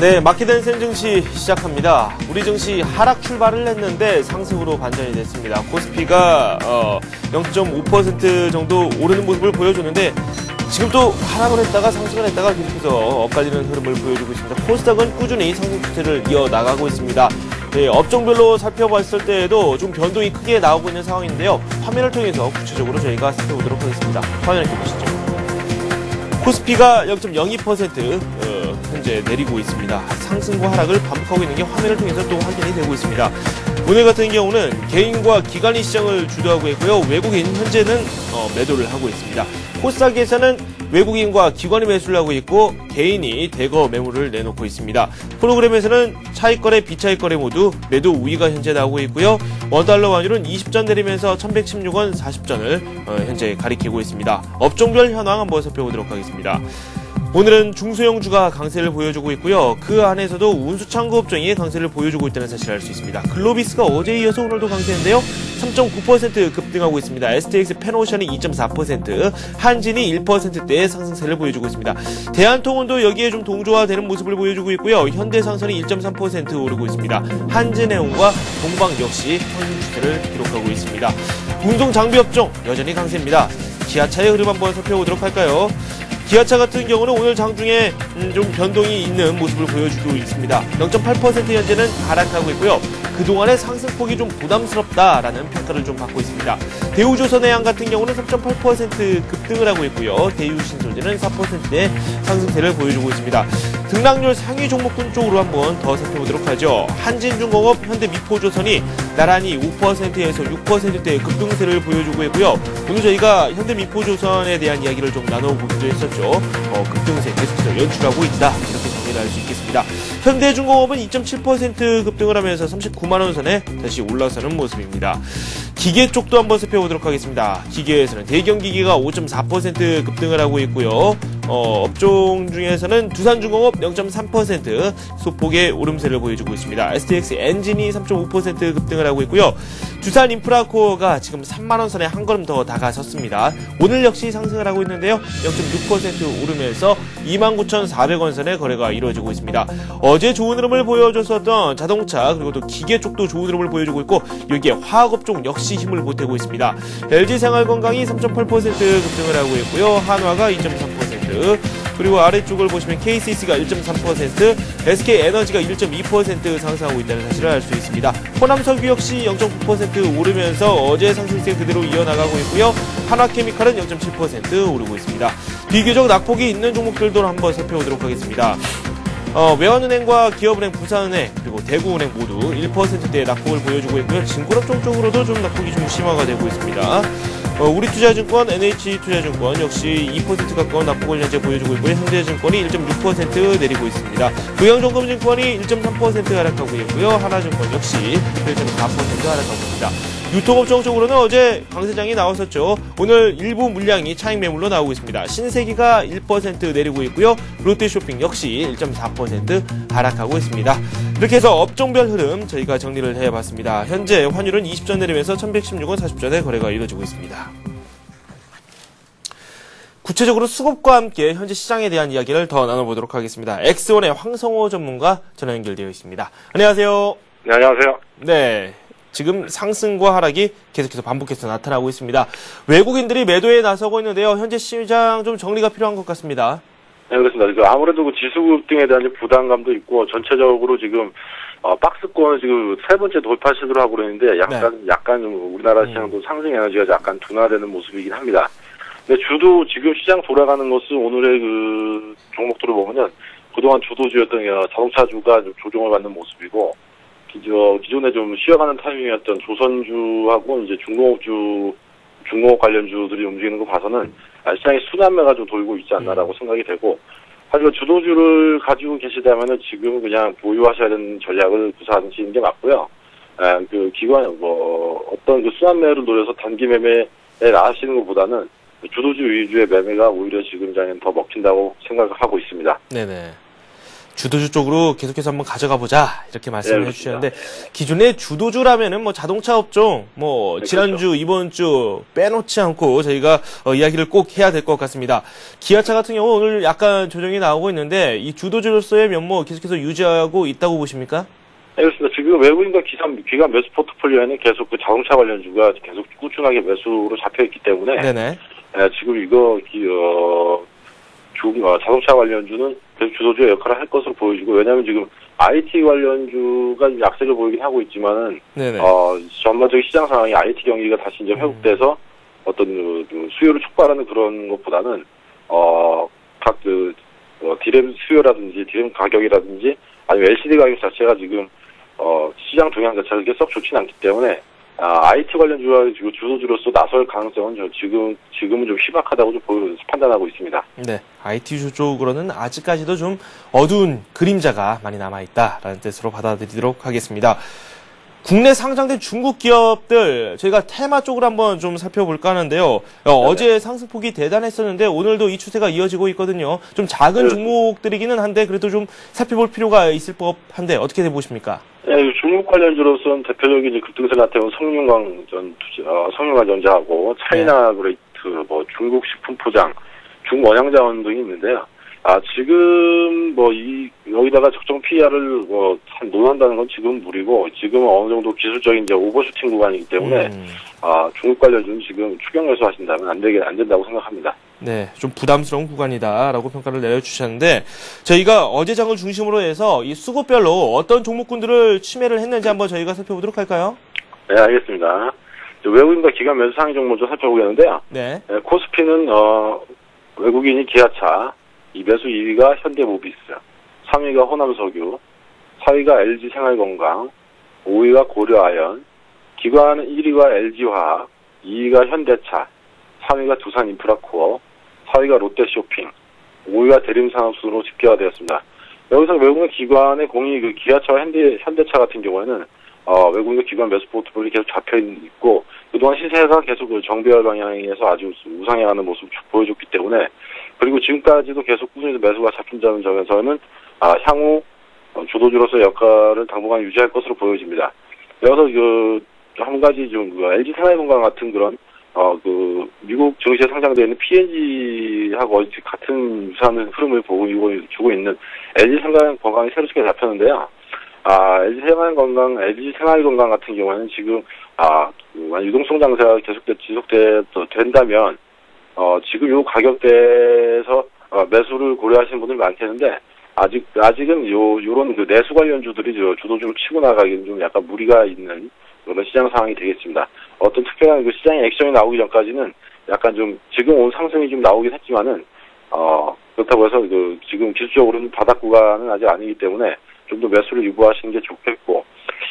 네, 마키된 센 증시 시작합니다. 우리 증시 하락 출발을 했는데 상승으로 반전이 됐습니다. 코스피가 0.5% 정도 오르는 모습을 보여줬는데 지금 또 하락을 했다가 상승을 했다가 계속해서 엇갈리는 흐름을 보여주고 있습니다. 코스닥은 꾸준히 상승 추세를 이어나가고 있습니다. 네, 업종별로 살펴봤을 때에도 좀 변동이 크게 나오고 있는 상황인데요. 화면을 통해서 구체적으로 저희가 살펴보도록 하겠습니다. 화면을 켜보시죠. 코스피가 0.02% 현재 내리고 있습니다. 상승과 하락을 반복하고 있는 게 화면을 통해서 또 확인이 되고 있습니다. 오늘 같은 경우는 개인과 기관이 시장을 주도하고 있고요. 외국인 현재는 매도를 하고 있습니다. 코스닥에서는 외국인과 기관이 매수를 하고 있고 개인이 대거 매물을 내놓고 있습니다. 프로그램에서는 차익거래, 비차익거래 모두 매도 우위가 현재 나오고 있고요. 원달러 환율은 20전 내리면서 1116원 40전을 현재 가리키고 있습니다. 업종별 현황 한번 살펴보도록 하겠습니다. 오늘은 중소형주가 강세를 보여주고 있고요. 그 안에서도 운수창고 업종이 강세를 보여주고 있다는 사실을 알 수 있습니다. 글로비스가 어제에 이어서 오늘도 강세인데요. 3.9% 급등하고 있습니다. STX 페노션이 2.4%, 한진이 1%대의 상승세를 보여주고 있습니다. 대한통운도 여기에 좀 동조화되는 모습을 보여주고 있고요. 현대상선이 1.3% 오르고 있습니다. 한진해운과 동방 역시 상승 추세를 기록하고 있습니다. 운송장비업종 여전히 강세입니다. 기아차의 흐름 한번 살펴보도록 할까요? 기아차 같은 경우는 오늘 장중에 좀 변동이 있는 모습을 보여주고 있습니다. 0.8% 현재는 하락하고 있고요. 그동안의 상승폭이 좀 부담스럽다라는 평가를 좀 받고 있습니다. 대우조선해양 같은 경우는 3.8% 급등을 하고 있고요. 대우신소재는 4%의 상승세를 보여주고 있습니다. 등락률 상위 종목군 쪽으로 한번 더 살펴보도록 하죠. 한진중공업, 현대미포조선이 나란히 5%에서 6%대의 급등세를 보여주고 있고요. 오늘 저희가 현대미포조선에 대한 이야기를 좀 나눠보기도 했었죠. 급등세 계속해서 연출하고 있다. 이렇게 정리를 할 수 있겠습니다. 현대중공업은 2.7% 급등을 하면서 39만원 선에 다시 올라서는 모습입니다. 기계 쪽도 한번 살펴보도록 하겠습니다. 기계에서는 대경기계가 5.4% 급등을 하고 있고요. 업종 중에서는 두산중공업 0.3% 소폭의 오름세를 보여주고 있습니다. STX 엔진이 3.5% 급등을 하고 있고요. 두산인프라코어가 지금 3만원 선에 한 걸음 더 다가섰습니다. 오늘 역시 상승을 하고 있는데요. 0.6% 오르면서 29,400원 선에 거래가 이루어지고 있습니다. 어제 좋은 흐름을 보여줬었던 자동차 그리고 또 기계 쪽도 좋은 흐름을 보여주고 있고 여기에 화학업종 역시 힘을 보태고 있습니다. LG생활건강이 3.8% 급등을 하고 있고요. 한화가 2.3%, 그리고 아래쪽을 보시면 KCC가 1.3%, SK에너지가 1.2% 상승하고 있다는 사실을 알 수 있습니다. 호남석유 역시 0.9% 오르면서 어제 상승세 그대로 이어나가고 있고요. 한화케미칼은 0.7% 오르고 있습니다. 비교적 낙폭이 있는 종목들도 한번 살펴보도록 하겠습니다. 외환은행과 기업은행, 부산은행, 그리고 대구은행 모두 1%대의 낙폭을 보여주고 있고요. 증권업종 쪽으로도 좀 낙폭이 좀 심화가 되고 있습니다. 우리투자증권, NH투자증권 역시 2% 가까운 낙폭을 현재 보여주고 있고요. 현대증권이 1.6% 내리고 있습니다. 교양정금증권이 1.3% 하락하고 있고요. 하나증권 역시 1.4% 하락하고 있습니다. 유통업종 쪽으로는 어제 강세장이 나왔었죠. 오늘 일부 물량이 차익 매물로 나오고 있습니다. 신세계가 1% 내리고 있고요. 롯데쇼핑 역시 1.4% 하락하고 있습니다. 이렇게 해서 업종별 흐름 저희가 정리를 해봤습니다. 현재 환율은 20전 내리면서 1116원 40전에 거래가 이루어지고 있습니다. 구체적으로 수급과 함께 현재 시장에 대한 이야기를 더 나눠보도록 하겠습니다. 엑스원의 황성호 전문가 전화 연결되어 있습니다. 안녕하세요. 네, 안녕하세요. 네. 지금 상승과 하락이 계속해서 반복해서 나타나고 있습니다. 외국인들이 매도에 나서고 있는데요. 현재 시장 좀 정리가 필요한 것 같습니다. 네, 그렇습니다. 아무래도 그 지수 급등에 대한 부담감도 있고 전체적으로 지금 박스권을 지금 세 번째 돌파 시도를 하고 있는데 약간 우리나라 시장도 상승 에너지가 약간 둔화되는 모습이긴 합니다. 근데 주도 지금 시장 돌아가는 것은 오늘의 그 종목들을 보면은 그동안 주도주였던 자동차주가 좀 조정을 받는 모습이고 기존에 좀 쉬어가는 타이밍이었던 조선주하고 이제 중공업 관련주들이 움직이는 거 봐서는 시장에 순환매가 좀 돌고 있지 않나라고 생각이 되고, 하지만 주도주를 가지고 계시다면은 지금 그냥 보유하셔야 되는 전략을 구사하시는 게 맞고요. 그 어떤 그 순환매를 노려서 단기 매매에 나가시는 것보다는 주도주 위주의 매매가 오히려 지금 장에는 더 먹힌다고 생각하고 있습니다. 네네. 주도주 쪽으로 계속해서 한번 가져가 보자 이렇게 말씀을 네, 해주셨는데 기존의 주도주라면은 뭐 자동차 업종 뭐 네, 지난주 그렇죠. 이번 주 빼놓지 않고 저희가 이야기를 꼭 해야 될 것 같습니다. 기아차 같은 경우 오늘 약간 조정이 나오고 있는데 이 주도주로서의 면모 계속해서 유지하고 있다고 보십니까? 네, 그렇습니다. 지금 외국인과 기관 매수 포트폴리오에는 계속 그 자동차 관련주가 계속 꾸준하게 매수로 잡혀있기 때문에 네네. 지금 이거 자동차 관련주는 계속 주도주의 역할을 할 것으로 보여지고 왜냐하면 지금 IT 관련주가 약세를 보이긴 하고 있지만은 네네. 전반적인 시장 상황이 IT 경기가 다시 이제 회복돼서 어떤 그 수요를 촉발하는 그런 것보다는 각 디램 수요라든지 디램 가격이라든지 아니면 LCD 가격 자체가 지금 시장 동향 자체가 그렇게 썩 좋지는 않기 때문에 IT 관련주가 주도주로서 나설 가능성은 지금은 좀 희박하다고 좀 판단하고 있습니다. 네, IT 쪽으로는 아직까지도 좀 어두운 그림자가 많이 남아있다라는 뜻으로 받아들이도록 하겠습니다. 국내 상장된 중국 기업들 저희가 테마 쪽으로 한번 좀 살펴볼까 하는데요. 어제 상승폭이 대단했었는데 오늘도 이 추세가 이어지고 있거든요. 좀 작은 종목들이기는 한데 그래도 좀 살펴볼 필요가 있을 법한데 어떻게 보십니까? 네, 중국 관련주로서는 대표적인 이제 급등세 나타내는 성균관전자하고 차이나그레이트, 중국 식품포장, 중원양자원 등이 있는데요. 지금 여기다가 적정 PER을 논한다는 건 지금 무리고 지금은 어느 정도 기술적인 이제 오버슈팅 구간이기 때문에 중국 관련주는 지금 추경 매수하신다면 안 된다고 생각합니다. 네, 좀 부담스러운 구간이다라고 평가를 내려주셨는데 저희가 어제 장을 중심으로 해서 이 수급별로 어떤 종목군들을 침해를 했는지 한번 저희가 살펴보도록 할까요? 네, 알겠습니다. 외국인과 기관 매수 상위 종목 좀 살펴보겠는데요. 네. 코스피는 외국인이 기아차, 매수 2위가 현대모비스, 3위가 호남석유, 4위가 LG생활건강, 5위가 고려아연, 기관은 1위가 LG화학, 2위가 현대차, 3위가 두산인프라코어, 4위가 롯데쇼핑, 5위가 대림산업순으로 집계가 되었습니다. 여기서 외국인 기관의 공이 기아차와 현대차 같은 경우에는 외국인 기관 매수 포트폴리오 계속 잡혀 있고 그동안 시세가 계속 정배열 방향에서 아주 우상향하는 모습을 보여줬기 때문에 그리고 지금까지도 계속 꾸준히 매수가 잡힌다는 점에서는 향후 주도주로서 역할을 당분간 유지할 것으로 보여집니다. 여기서 한 가지 LG생활건강 같은 그런 미국 증시에 상장되어 있는 P&G하고 같은 유사한 흐름을 주고 있는 LG생활건강이 새롭게 잡혔는데요. LG생활건강 같은 경우에는 지금 유동성 장세가 계속 지속된다면 지금 요 가격대에서 매수를 고려하시는 분들이 많겠는데 아직은 요런 내수 관련주들이 주도주로 치고 나가기는 좀 약간 무리가 있는 그런 시장 상황이 되겠습니다. 어떤 특별한 시장의 액션이 나오기 전까지는 약간 좀 지금 온 상승이 좀 나오긴 했지만은 그렇다고 해서 지금 기술적으로는 바닥 구간은 아직 아니기 때문에 좀 더 매수를 유보하시는 게 좋겠고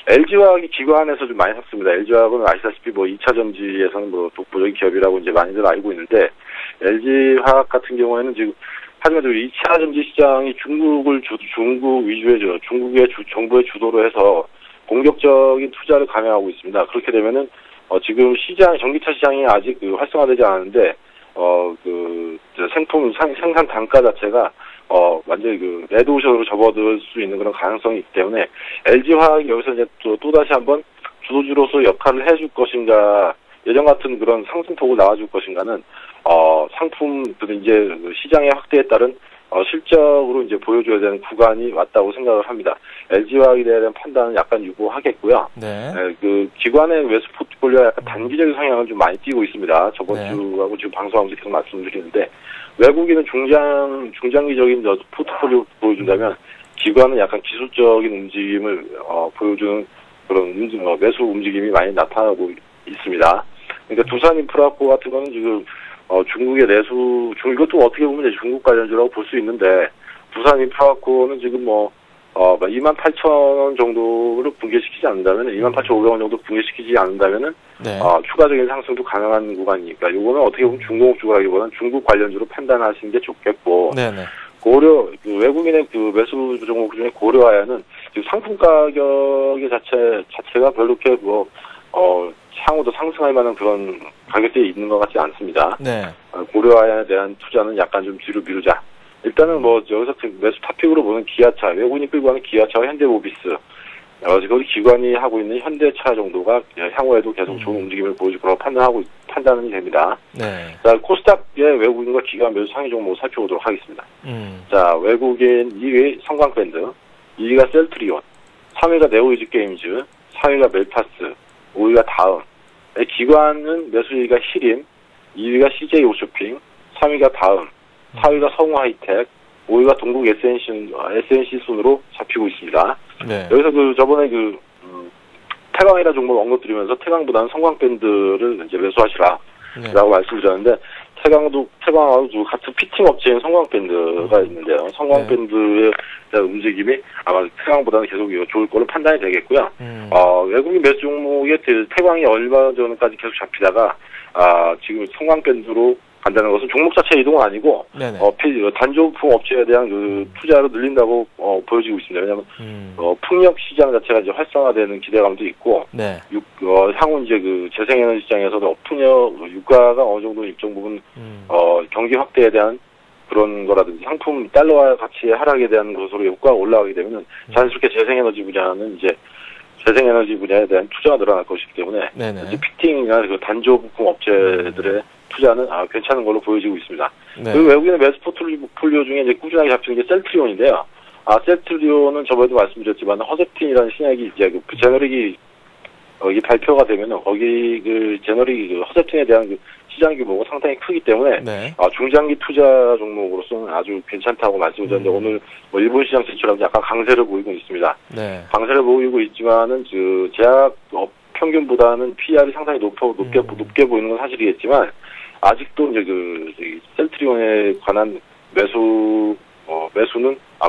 LG화학이 기관에서 좀 많이 샀습니다. LG화학은 아시다시피 2차 전지에서는 독보적인 기업이라고 이제 많이들 알고 있는데 LG화학 같은 경우에는 지금 하지만 2차 전지 시장이 중국 위주의 중국의 정부의 주도로 해서 공격적인 투자를 감행하고 있습니다. 그렇게 되면은 지금 전기차 시장이 아직 활성화되지 않았는데 생산 단가 자체가 완전히 레드오션으로 접어들 수 있는 그런 가능성이 있기 때문에 LG화학이 여기서 이제 또다시 한번 주도주로서 역할을 해줄 것인가, 예전 같은 그런 상승폭을 나와줄 것인가는, 이제 시장의 확대에 따른, 실적으로 이제 보여줘야 되는 구간이 왔다고 생각을 합니다. LG화학에 대한 판단은 약간 유보하겠고요. 네. 기관의 매수 포트폴리오가 약간 단기적인 성향을 좀 많이 띄고 있습니다. 저번 네. 주하고 지금 방송하면서 계속 말씀드리는데, 외국인은 중장기적인 포트폴리오 보여준다면, 기관은 약간 기술적인 움직임을, 보여주는 그런 매수 움직임이 많이 나타나고 있습니다. 그러니까 두산인프라코 같은 거는 지금, 중국의 이것도 어떻게 보면 이제 중국 관련주라고 볼 수 있는데, 두산인프라코는 지금 28,000원 정도를 붕괴시키지 않는다면, 28,500원 정도 붕괴시키지 않는다면은, 네. 추가적인 상승도 가능한 구간이니까, 요거는 어떻게 보면 중공업주라기보다는 중국 관련주로 판단하시는 게 좋겠고, 네네. 외국인의 매수 종목 중에 고려아연은 지금 상품 가격의 자체가 별로 이렇게 향후도 상승할 만한 그런 가격대에 있는 것 같지 않습니다. 네. 고려아연에 대한 투자는 약간 좀 뒤로 미루자. 일단은 뭐 여기서 매수 탑픽으로 보는 기아차, 외국인이 끌고 가는 기아차와 현대모비스, 거기 기관이 하고 있는 현대차 정도가 향후에도 계속 좋은 움직임을 보여줄 거라고 판단이 됩니다. 네. 자, 코스닥의 외국인과 기관 매수 상위 종목 살펴보도록 하겠습니다. 자, 외국인 2위 성광밴드, 2위가 셀트리온, 3위가 네오이즈 게임즈, 4위가 멜파스, 5위가 다음. 기관은 매수 1위가 히림, 2위가 CJ 홈쇼핑, 3위가 다음, 4위가 성우하이텍, 5위가 동국 SNC 순으로 잡히고 있습니다. 네. 여기서 저번에 태광이라 종목 언급드리면서 태광보다는 성광밴드를 이제 매수하시라 라고 말씀드렸는데, 태광하고 같은 피팅 업체인 성광밴드가 있는데요. 성광밴드의 움직임이 아마 태광보다는 계속 좋을 걸로 판단이 되겠고요. 외국인 매수 종목에 태광이 얼마 전까지 계속 잡히다가, 지금 성광밴드로 간다는 것은 종목 자체 이동은 아니고, 단조품 업체에 대한 투자를 늘린다고 보여지고 있습니다. 왜냐하면 풍력 시장 자체가 이제 활성화되는 기대감도 있고, 네. 향후 이제 재생에너지 시장에서도 풍력 유가가 어느 정도 일정 부분 경기 확대에 대한 그런 거라든지 상품 달러와 가치의 하락에 대한 것으로 효과가 올라가게 되면 자연스럽게 재생에너지 분야에 대한 투자가 늘어날 것이기 때문에 이제 피팅이나 단조 부품 업체들의 투자는 괜찮은 걸로 보여지고 있습니다. 네. 그리고 외국인의 매수 포트폴리오 중에 이제 꾸준하게 잡히는 게 셀트리온인데요. 셀트리온은 저번에도 말씀드렸지만 허셉틴이라는 신약이 이제 제너릭이 발표가 되면은 거기 제너릭 허셉틴에 대한 시장 규모가 상당히 크기 때문에 중장기 투자 종목으로서는 아주 괜찮다고 말씀드렸는데 오늘 일본 시장 진출하면서 약간 강세를 보이고 있습니다. 네. 강세를 보이고 있지만은 제약 평균보다는 PR이 상당히 높게 보이는 건 사실이겠지만 아직도 이제 셀트리온에 관한 매수는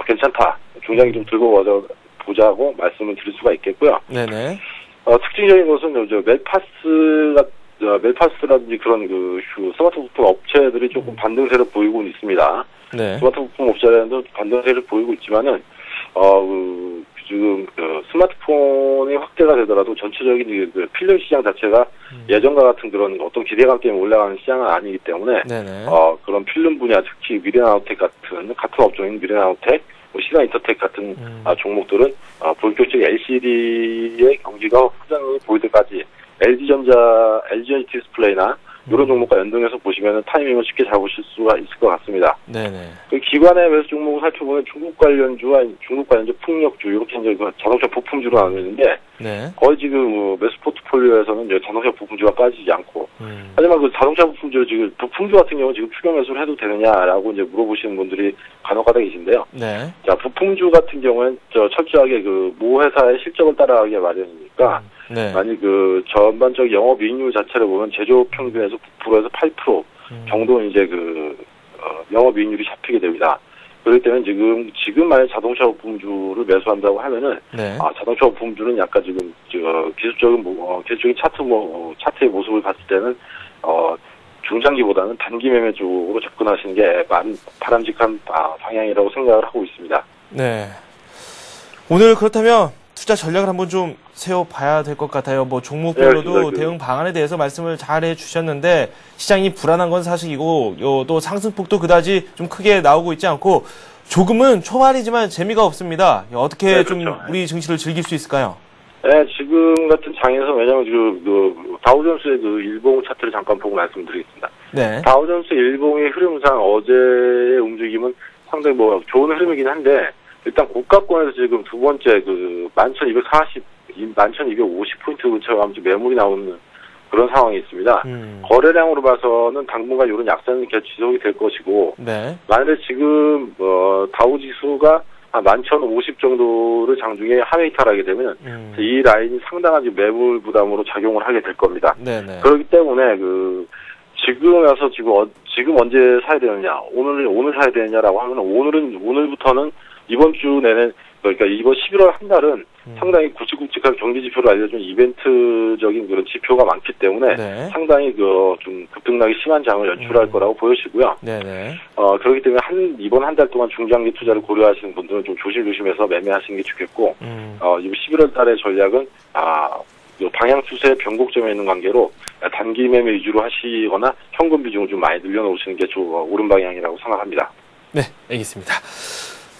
괜찮다. 중장기 좀 들고 보자고 말씀을 드릴 수가 있겠고요. 네네. 특징적인 것은 멜파스라든지 그런 스마트폰 업체들이 조금 반등세를 보이고 있습니다. 네. 스마트폰 업체들도 반등세를 보이고 있지만은, 지금 스마트폰이 확대가 되더라도 전체적인 필름 시장 자체가 예전과 같은 그런 어떤 기대감 때문에 올라가는 시장은 아니기 때문에 그런 필름 분야, 특히 미래나노텍 같은 업종인 미래나노텍, 시가인터텍 같은 종목들은 본격적인 LCD의 경기가 확장이 보일 때까지 LG전자 디스플레이나 이런 종목과 연동해서 보시면 타이밍을 쉽게 잡으실 수가 있을 것 같습니다. 네네. 기관의 매수 종목을 살펴보면 중국 관련주 풍력주 이렇게 이제 자동차 부품주로 나누는데 거의 지금 매수 포트폴리오에서는 이제 자동차 부품주가 빠지지 않고 하지만 자동차 부품주 지금 부품주 같은 경우 지금 추경 매수를 해도 되느냐라고 이제 물어보시는 분들이 간혹가다 계신데요. 네. 자 부품주 같은 경우는 철저하게 모 회사의 실적을 따라가기 마련이니까. 만약 전반적 영업이익률 자체를 보면 제조업 평균에서 9%에서 8% 정도는 이제 영업이익률이 잡히게 됩니다. 그렇기 때문에 지금 만약 자동차 부품주를 매수한다고 하면은 자동차 부품주는 약간 지금 기술적인 차트의 모습을 봤을 때는 중장기보다는 단기 매매 쪽으로 접근하시는 게 바람직한 방향이라고 생각을 하고 있습니다. 네. 오늘 그렇다면 투자 전략을 한번 좀 세워봐야 될 것 같아요. 종목별로도 대응 방안에 대해서 말씀을 잘 해주셨는데 시장이 불안한 건 사실이고 또 상승폭도 그다지 좀 크게 나오고 있지 않고 조금은 초반이지만 재미가 없습니다. 어떻게 좀 우리 증시를 즐길 수 있을까요? 네, 지금 같은 장에서 왜냐하면 다우존스의 일봉 차트를 잠깐 보고 말씀드리겠습니다. 네. 다우존스 일봉의 흐름상 어제의 움직임은 상당히 좋은 흐름이긴 한데 일단 고가권에서 지금 두 번째 11,250포인트 근처에 가면 매물이 나오는 그런 상황이 있습니다. 거래량으로 봐서는 당분간 이런 약세는 계속 지속이 될 것이고, 만약에 지금 다우 지수가 한 11,050 정도를 장중에 하회 이탈하게 되면 이 라인이 상당한 매물 부담으로 작용을 하게 될 겁니다. 그렇기 때문에 지금 언제 사야 되느냐, 오늘 사야 되느냐라고 하면 오늘부터는 이번 주 내내 그러니까 이번 11월 한 달은 상당히 굵직굵직한 경기 지표를 알려준 이벤트적인 그런 지표가 많기 때문에 상당히 좀 급등락이 심한 장을 연출할 거라고 보여지고요. 그렇기 때문에 이번 한 달 동안 중장기 투자를 고려하시는 분들은 좀 조심해서 매매하시는 게 좋겠고, 이번 11월 달의 전략은 방향 추세의 변곡점에 있는 관계로 단기 매매 위주로 하시거나 현금 비중을 좀 많이 늘려놓으시는 게 옳은 방향이라고 생각합니다. 네, 알겠습니다.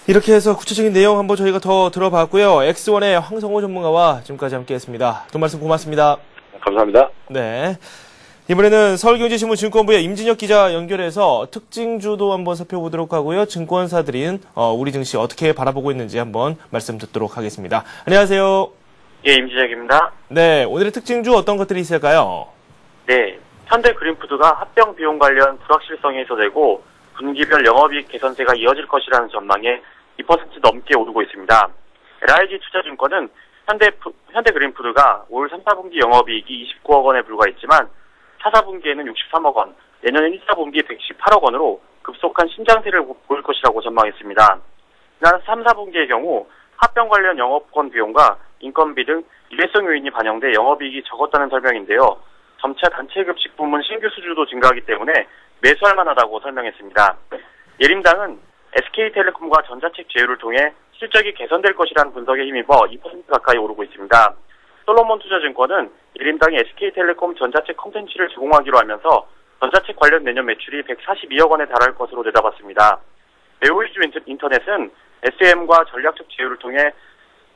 이렇게 해서 구체적인 내용 한번 저희가 더 들어봤고요. X1의 황성호 전문가와 지금까지 함께했습니다. 또 말씀 고맙습니다. 감사합니다. 네. 이번에는 서울경제신문 증권부의 임진혁 기자 연결해서 특징주도 한번 살펴보도록 하고요. 증권사들인 우리 증시 어떻게 바라보고 있는지 한번 말씀 듣도록 하겠습니다. 안녕하세요. 예, 임진혁입니다. 네, 오늘의 특징주 어떤 것들이 있을까요? 네, 현대그린푸드가 합병 비용 관련 불확실성이 해소되고 분기별 영업이익 개선세가 이어질 것이라는 전망에 2% 넘게 오르고 있습니다. LIG 투자증권은 현대그린푸드가 올 3, 4분기 영업이익이 29억 원에 불과했지만 4, 4분기에는 63억 원, 내년 1, 4분기 118억 원으로 급속한 신장세를 보일 것이라고 전망했습니다. 지난 3, 4분기의 경우 합병 관련 영업권 비용과 인건비 등 일회성 요인이 반영돼 영업이익이 적었다는 설명인데요. 점차 단체급식 부문 신규 수주도 증가하기 때문에 매수할 만하다고 설명했습니다. 예림당은 SK텔레콤과 전자책 제휴를 통해 실적이 개선될 것이라는 분석에 힘입어 2% 가까이 오르고 있습니다. 솔로몬 투자증권은 예림당이 SK텔레콤 전자책 콘텐츠를 제공하기로 하면서 전자책 관련 내년 매출이 142억 원에 달할 것으로 내다봤습니다. 네오이즈 인터넷은 SM과 전략적 제휴를 통해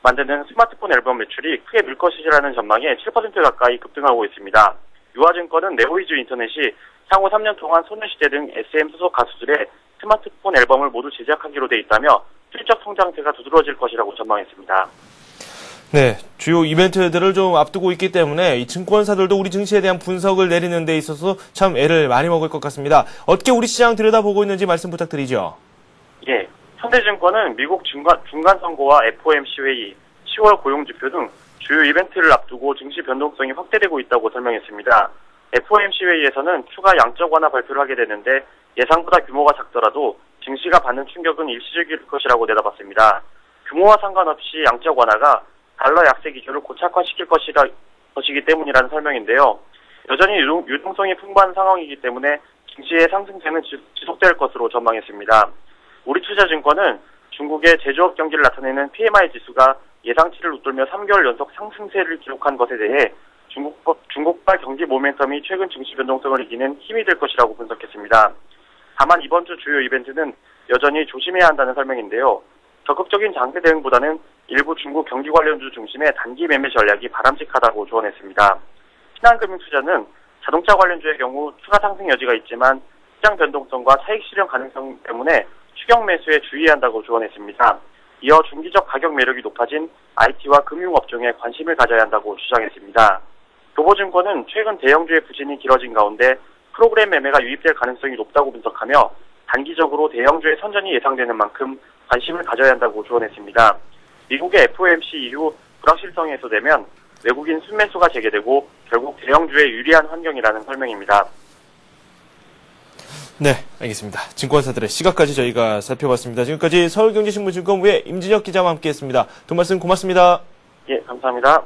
만드는 스마트폰 앨범 매출이 크게 늘 것이라는 전망에 7% 가까이 급등하고 있습니다. 유화증권은 네오이즈 인터넷이 향후 3년 동안 소녀시대 등 SM 소속 가수들의 스마트폰 앨범을 모두 제작하기로 돼 있다며 실적 성장세가 두드러질 것이라고 전망했습니다. 네, 주요 이벤트들을 좀 앞두고 있기 때문에 이 증권사들도 우리 증시에 대한 분석을 내리는 데 있어서 참 애를 많이 먹을 것 같습니다. 어떻게 우리 시장 들여다보고 있는지 말씀 부탁드리죠. 예, 현대증권은 미국 중간선거와 FOMC 회의, 10월 고용지표 등 주요 이벤트를 앞두고 증시 변동성이 확대되고 있다고 설명했습니다. FOMC 회의에서는 추가 양적 완화 발표를 하게 되는데 예상보다 규모가 작더라도 증시가 받는 충격은 일시적일 것이라고 내다봤습니다. 규모와 상관없이 양적 완화가 달러 약세 기조를 고착화시킬 것이기 때문이라는 설명인데요. 여전히 유동성이 풍부한 상황이기 때문에 증시의 상승세는 지속될 것으로 전망했습니다. 우리투자증권은 중국의 제조업 경기를 나타내는 PMI 지수가 예상치를 웃돌며 3개월 연속 상승세를 기록한 것에 대해 중국발 경기 모멘텀이 최근 증시 변동성을 이기는 힘이 될 것이라고 분석했습니다. 다만 이번 주 주요 이벤트는 여전히 조심해야 한다는 설명인데요. 적극적인 장세 대응보다는 일부 중국 경기 관련주 중심의 단기 매매 전략이 바람직하다고 조언했습니다. 신한금융투자는 자동차 관련주의 경우 추가 상승 여지가 있지만 시장 변동성과 차익 실현 가능성 때문에 추격 매수에 주의해야 한다고 조언했습니다. 이어 중기적 가격 매력이 높아진 IT와 금융업종에 관심을 가져야 한다고 주장했습니다. 교보증권은 최근 대형주의 부진이 길어진 가운데 프로그램 매매가 유입될 가능성이 높다고 분석하며 단기적으로 대형주의 선전이 예상되는 만큼 관심을 가져야 한다고 조언했습니다. 미국의 FOMC 이후 불확실성이 해소되면 외국인 순매수가 재개되고 결국 대형주에 유리한 환경이라는 설명입니다. 네, 알겠습니다. 증권사들의 시각까지 저희가 살펴봤습니다. 지금까지 서울경제신문 증권부의 임진혁 기자와 함께했습니다. 돈 말씀 고맙습니다. 예, 감사합니다.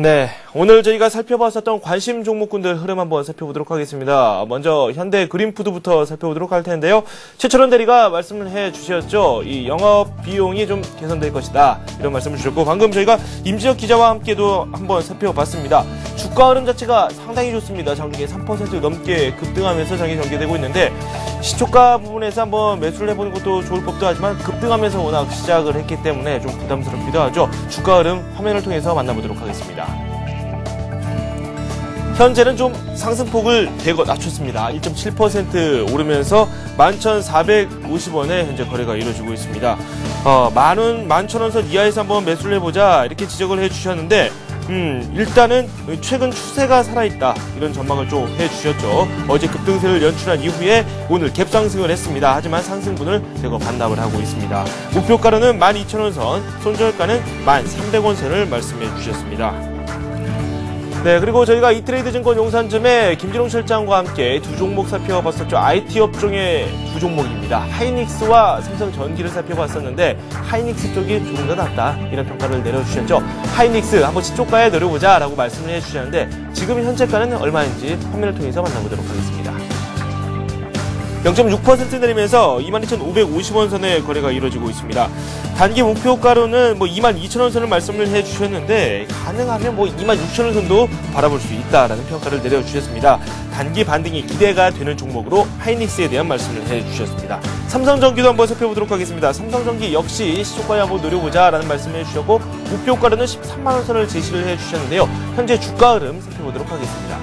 네, 오늘 저희가 살펴봤었던 관심 종목군들 흐름 한번 살펴보도록 하겠습니다. 먼저 현대그린푸드부터 살펴보도록 할 텐데요. 최철원 대리가 말씀을 해주셨죠. 이 영업 비용이 좀 개선될 것이다, 이런 말씀을 주셨고, 방금 저희가 임지혁 기자와 함께도 한번 살펴봤습니다. 주가 흐름 자체가 상당히 좋습니다. 장중에 3% 넘게 급등하면서 장이 전개되고 있는데, 시초가 부분에서 한번 매수를 해보는 것도 좋을 법도 하지만 급등하면서 워낙 시작을 했기 때문에 좀 부담스럽기도 하죠. 주가 흐름 화면을 통해서 만나보도록 하겠습니다. 현재는 좀 상승폭을 대거 낮췄습니다. 1.7% 오르면서 11,450원에 현재 거래가 이루어지고 있습니다. 11,000원 이하에서 한번 매수를 해보자, 이렇게 지적을 해주셨는데, 일단은 최근 추세가 살아있다, 이런 전망을 좀 해주셨죠. 어제 급등세를 연출한 이후에 오늘 갭상승을 했습니다. 하지만 상승분을 대거 반납을 하고 있습니다. 목표가로는 12,000원 선, 손절가는 1,300원 선을 말씀해 주셨습니다. 네, 그리고 저희가 이트레이드 증권 용산점에 김진홍 실장과 함께 두 종목 살펴봤었죠. IT 업종의 두 종목입니다. 하이닉스와 삼성전기를 살펴봤었는데 하이닉스 쪽이 조금 더 낫다, 이런 평가를 내려주셨죠. 하이닉스 한번 시초가에 노려보자 라고 말씀을 해주셨는데 지금 현재가는 얼마인지 화면을 통해서 만나보도록 하겠습니다. 0.6% 내리면서 22,550원 선에 거래가 이루어지고 있습니다. 단기 목표가로는 뭐 22,000원 선을 말씀을 해주셨는데 가능하면 뭐 26,000원 선도 바라볼 수 있다라는 평가를 내려주셨습니다. 단기 반등이 기대가 되는 종목으로 하이닉스에 대한 말씀을 해주셨습니다. 삼성전기도 한번 살펴보도록 하겠습니다. 삼성전기 역시 시초가에 한번 노려보자라는 말씀을 해주셨고 목표가로는 13만원 선을 제시를 해주셨는데요. 현재 주가 흐름 살펴보도록 하겠습니다.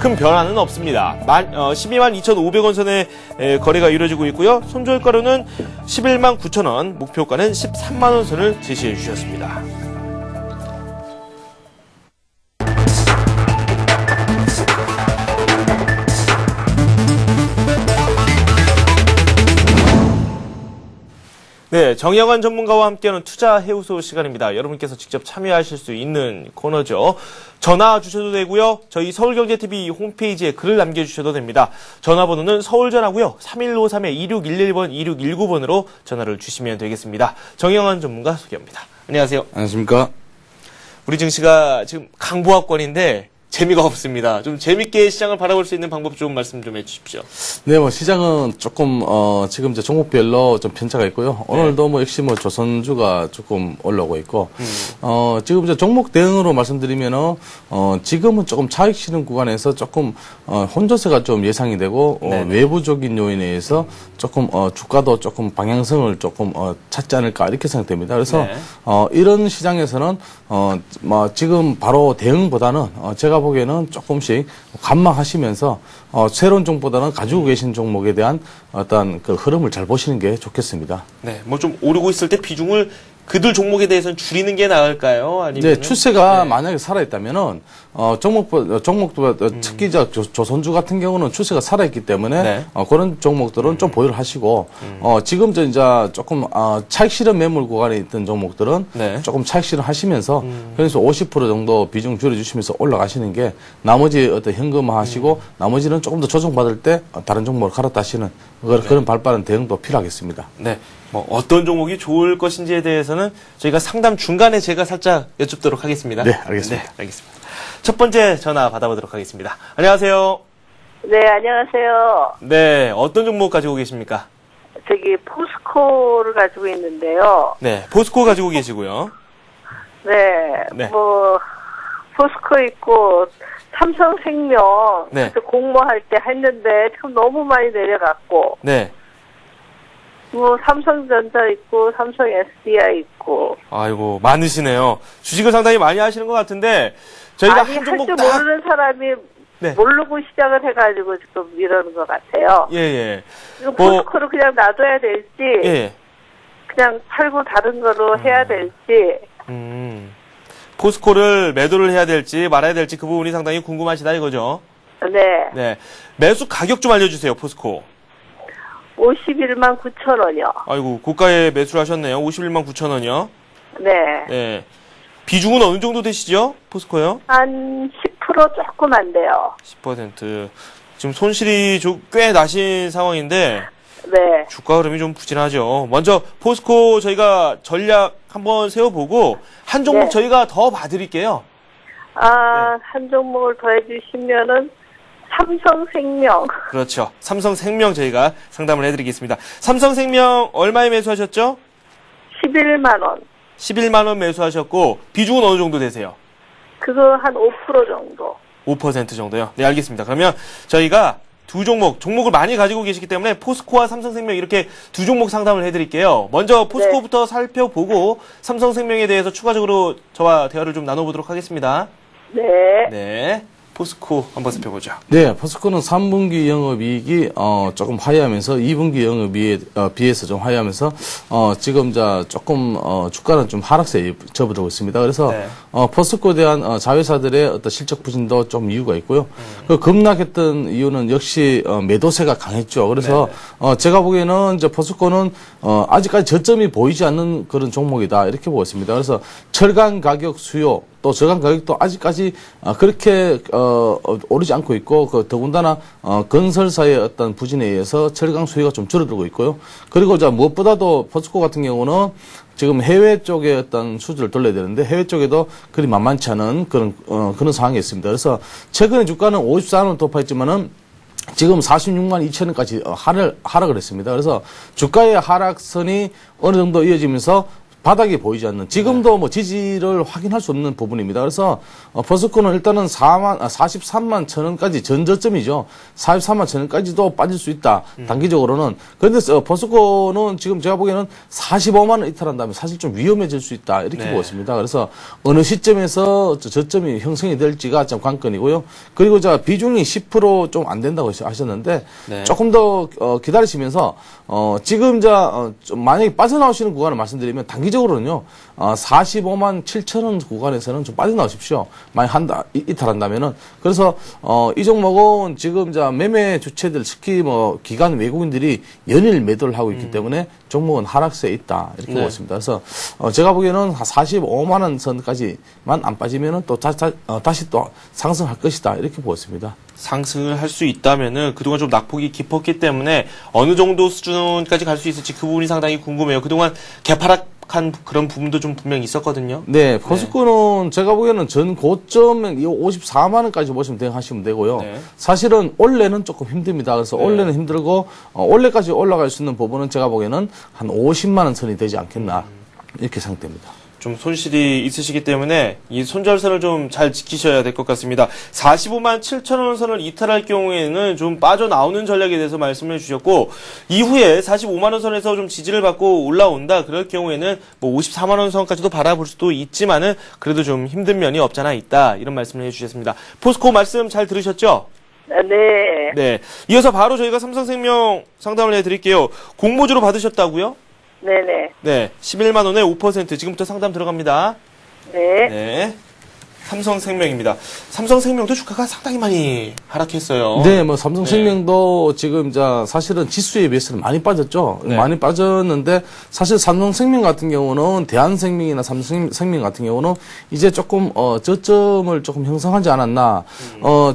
큰 변화는 없습니다. 12만 2,500원 선에 거래가 이루어지고 있고요. 손절가로는 11만 9천원, 목표가는 13만원 선을 제시해 주셨습니다. 네, 정영환 전문가와 함께하는 투자 해우소 시간입니다. 여러분께서 직접 참여하실 수 있는 코너죠. 전화 주셔도 되고요. 저희 서울경제TV 홈페이지에 글을 남겨주셔도 됩니다. 전화번호는 서울전화고요. 3153-2611번, 2619번으로 전화를 주시면 되겠습니다. 정영환 전문가 소개합니다. 안녕하세요. 안녕하십니까. 우리 증시가 지금 강보합권인데 재미가 없습니다. 좀 재밌게 시장을 바라볼 수 있는 방법 좀 말씀 좀 해주십시오. 네, 뭐 시장은 조금 지금 이제 종목별로 좀 편차가 있고요. 오늘도 뭐 역시 뭐 조선주가 조금 올라오고 있고, 지금 이제 종목 대응으로 말씀드리면은 지금은 조금 차익 실현 구간에서 조금 혼조세가 좀 예상이 되고 외부적인 요인에 의해서 조금 주가도 조금 방향성을 조금 찾지 않을까 이렇게 생각됩니다. 그래서 이런 시장에서는 뭐 지금 바로 대응보다는 제가 보기에는 조금씩 관망하시면서 새로운 종목보다는 가지고 계신 종목에 대한 어떤 그 흐름을 잘 보시는 게 좋겠습니다. 네, 뭐 좀 오르고 있을 때 비중을 그들 종목에 대해서는 줄이는 게 나을까요? 아니면 네, 추세가 만약에 살아있다면은 종목도 특히 조선주 같은 경우는 추세가 살아있기 때문에 그런 종목들은 좀 보유를 하시고 지금 이제 조금 차익 실현 매물 구간에 있던 종목들은 조금 차익 실현 하시면서 그래서 50% 정도 비중 줄여주시면서 올라가시는 게 나머지 어떤 현금화 하시고 나머지는 조금 더 조정받을 때 다른 종목을 갈아타시는 그런 발빠른 대응도 필요하겠습니다. 네. 뭐 어떤 종목이 좋을 것인지에 대해서는 저희가 상담 중간에 제가 살짝 여쭙도록 하겠습니다. 네, 알겠습니다. 네, 알겠습니다. 첫 번째 전화 받아보도록 하겠습니다. 안녕하세요. 네, 안녕하세요. 네, 어떤 종목 가지고 계십니까? 저기 포스코를 가지고 있는데요. 네, 포스코 가지고 계시고요. 네, 뭐 포스코 있고 삼성생명 공모할 때 했는데 참 너무 많이 내려갔고. 네. 뭐 삼성전자 있고 삼성 SDI 있고. 아이고 많으시네요. 주식을 상당히 많이 하시는 것 같은데 저희가 한 종목 할 줄 모르는 사람이 모르고 시작을 해가지고 지금 이러는 것 같아요. 예. 이거 포스코를 그냥 놔둬야 될지, 그냥 팔고 다른 거로 해야 될지. 포스코를 매도를 해야 될지 말아야 될지 그 부분이 상당히 궁금하시다 이거죠. 네. 매수 가격 좀 알려주세요. 포스코. 51만 9천 원이요. 아이고 고가에 매수를 하셨네요. 51만 9천 원이요. 네. 비중은 어느 정도 되시죠? 포스코요? 한 10% 조금 안 돼요. 10%. 지금 손실이 꽤 나신 상황인데 주가 흐름이 좀 부진하죠. 먼저 포스코 저희가 전략 한번 세워보고 한 종목 저희가 더 봐드릴게요. 한 종목을 더 해주시면은 삼성생명. 그렇죠. 삼성생명 저희가 상담을 해드리겠습니다. 삼성생명 얼마에 매수하셨죠? 11만 원. 11만 원 매수하셨고 비중은 어느 정도 되세요? 그거 한 5% 정도. 5% 정도요? 네, 알겠습니다. 그러면 저희가 두 종목을 많이 가지고 계시기 때문에 포스코와 삼성생명 이렇게 두 종목 상담을 해드릴게요. 먼저 포스코부터 살펴보고 삼성생명에 대해서 추가적으로 저와 대화를 좀 나눠보도록 하겠습니다. 네. 포스코 한번 살펴보죠. 네, 포스코는 3분기 영업이익이 조금 하회하면서 2분기 영업이익에 비해서 좀 하회하면서 지금 조금 주가는 좀 하락세에 접어들고 있습니다. 그래서 포스코에 대한 자회사들의 어떤 실적 부진도 좀 이유가 있고요. 그 급락했던 이유는 역시 매도세가 강했죠. 그래서 제가 보기에는 이제 포스코는 아직까지 저점이 보이지 않는 그런 종목이다 이렇게 보고 있습니다. 그래서 철강 가격 수요 또 저강 가격도 아직까지 그렇게 오르지 않고 있고 더군다나 건설사의 어떤 부진에 의해서 철강 수요가 좀 줄어들고 있고요. 그리고 무엇보다도 포스코 같은 경우는 지금 해외 쪽에 어떤 수주를 돌려야 되는데 해외 쪽에도 그리 만만치 않은 그런 상황이 있습니다. 그래서 최근에 주가는 54원을 돌파했지만은 지금 46만 2천원까지 하락을 했습니다. 그래서 주가의 하락선이 어느 정도 이어지면서 바닥이 보이지 않는, 지금도 뭐 지지를 확인할 수 없는 부분입니다. 그래서 포스코는 일단은 43만 천원까지 전저점이죠. 43만 천원까지도 빠질 수 있다. 단기적으로는. 그런데 포스코는 지금 제가 보기에는 45만 원 이탈한다면 사실 좀 위험해질 수 있다. 이렇게 보고 있습니다. 그래서 어느 시점에서 저점이 형성이 될지가 좀 관건이고요. 그리고 비중이 10% 좀 안 된다고 하셨는데 조금 더 기다리시면서 지금 만약에 빠져나오시는 구간을 말씀드리면 단기적으로는요, 45만 7천원 구간에서는 좀 빠져나오십시오. 만약 이탈한다면은. 그래서, 이 종목은 지금 매매 주체들, 특히 기관 외국인들이 연일 매도를 하고 있기 때문에 종목은 하락세에 있다. 이렇게 보고 있습니다. 그래서, 제가 보기에는 45만원 선까지만 안 빠지면은 또 다시 또 상승할 것이다. 이렇게 보고 있습니다. 상승을 할 수 있다면은 그동안 좀 낙폭이 깊었기 때문에 어느 정도 수준까지 갈 수 있을지 그 부분이 상당히 궁금해요. 그동안 개파락한 그런 부분도 좀 분명히 있었거든요. 네, 포스코는 제가 보기에는 전 고점은 54만원까지 보시면 하시면 되고요. 사실은 올해는 조금 힘듭니다. 그래서 올해는 힘들고, 올해까지 올라갈 수 있는 부분은 제가 보기에는 한 50만원 선이 되지 않겠나. 이렇게 생각됩니다. 좀 손실이 있으시기 때문에 이 손절선을 좀 잘 지키셔야 될 것 같습니다. 45만 7천원 선을 이탈할 경우에는 좀 빠져나오는 전략에 대해서 말씀을 주셨고, 이후에 45만원 선에서 좀 지지를 받고 올라온다 그럴 경우에는 뭐 54만원 선까지도 바라볼 수도 있지만은 그래도 좀 힘든 면이 없잖아 있다, 이런 말씀을 해주셨습니다. 포스코 말씀 잘 들으셨죠? 네. 네. 이어서 바로 저희가 삼성생명 상담을 해드릴게요. 공모주로 받으셨다고요? 네네. 네, 11만 원에 5%. 지금부터 상담 들어갑니다. 네. 네. 삼성생명입니다. 삼성생명도 주가가 상당히 많이 하락했어요. 네, 삼성생명도 지금 사실은 지수에 비해서는 많이 빠졌죠. 많이 빠졌는데 사실 삼성생명 같은 경우는 대한생명이나 삼성생명 같은 경우는 이제 조금 저점을 조금 형성하지 않았나.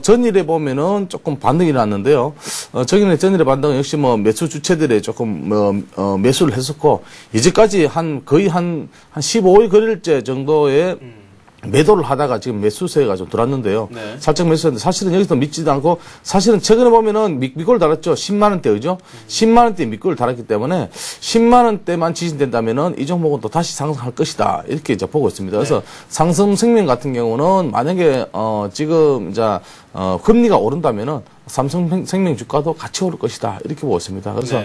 전일에 보면은 조금 반등이 났는데요. 전일의 반등은 역시 매수 주체들의 조금 매수를 했었고, 이제까지 거의 한 15일 거래일째 정도의 매도를 하다가 지금 매수세가 좀 들어왔는데요. 살짝 매수했는데 사실은 여기서 믿지도 않고, 사실은 최근에 보면은 밑골 달았죠. 10만원대, 그죠? 10만원대 밑골을 달았기 때문에 10만원대만 지진된다면은 이 종목은 또 다시 상승할 것이다. 이렇게 보고 있습니다. 그래서 삼성생명 같은 경우는 만약에, 지금 금리가 오른다면은 삼성생명 주가도 같이 오를 것이다. 이렇게 보고 있습니다. 그래서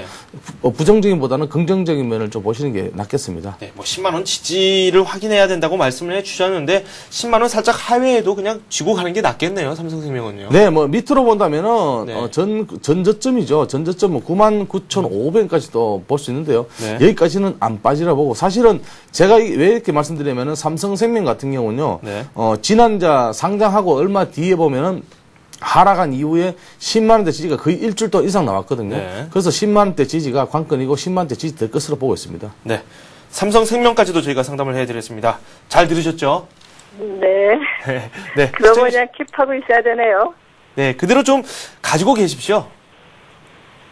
부정적인보다는 긍정적인 면을 좀 보시는 게 낫겠습니다. 네, 10만원 지지를 확인해야 된다고 말씀을 해주셨는데 10만원 살짝 하회에도 그냥 쥐고 가는 게 낫겠네요. 삼성생명은요. 네, 밑으로 본다면은 전저점이죠. 전저점은 99,500원까지도 볼 수 있는데요. 여기까지는 안 빠지라 보고, 사실은 제가 왜 이렇게 말씀드리냐면은 삼성생명 같은 경우는요. 지난 상장하고 얼마 뒤에 보면은 하락한 이후에 10만원대 지지가 거의 일주일 동안 이상 나왔거든요. 그래서 10만원대 지지가 관건이고 10만원대 지지 될 것으로 보고 있습니다. 네. 삼성생명까지도 저희가 상담을 해드렸습니다. 잘 들으셨죠? 네. 네. 그러면 그냥 킵하고 있어야 되네요. 네. 그대로 좀 가지고 계십시오.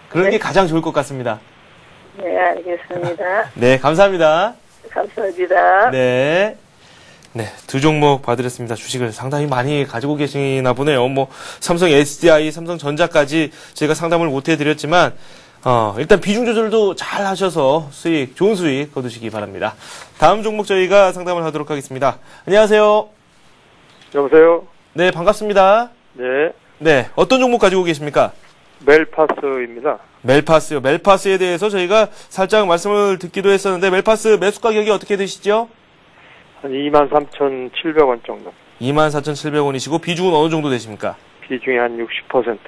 그런 게 가장 좋을 것 같습니다. 네, 알겠습니다. 네. 감사합니다. 감사합니다. 네. 네, 두 종목 봐드렸습니다. 주식을 상당히 많이 가지고 계시나 보네요. 삼성 SDI, 삼성전자까지 저희가 상담을 못 해드렸지만, 일단 비중 조절도 잘 하셔서 좋은 수익 거두시기 바랍니다. 다음 종목 저희가 상담을 하도록 하겠습니다. 안녕하세요. 여보세요? 네, 반갑습니다. 네. 네, 어떤 종목 가지고 계십니까? 멜파스입니다. 멜파스요. 멜파스에 대해서 저희가 살짝 말씀을 듣기도 했었는데, 멜파스 매수 가격이 어떻게 되시죠? 한 23,700원 정도. 24,700원이시고 비중은 어느 정도 되십니까? 비중이 한 60% 정도.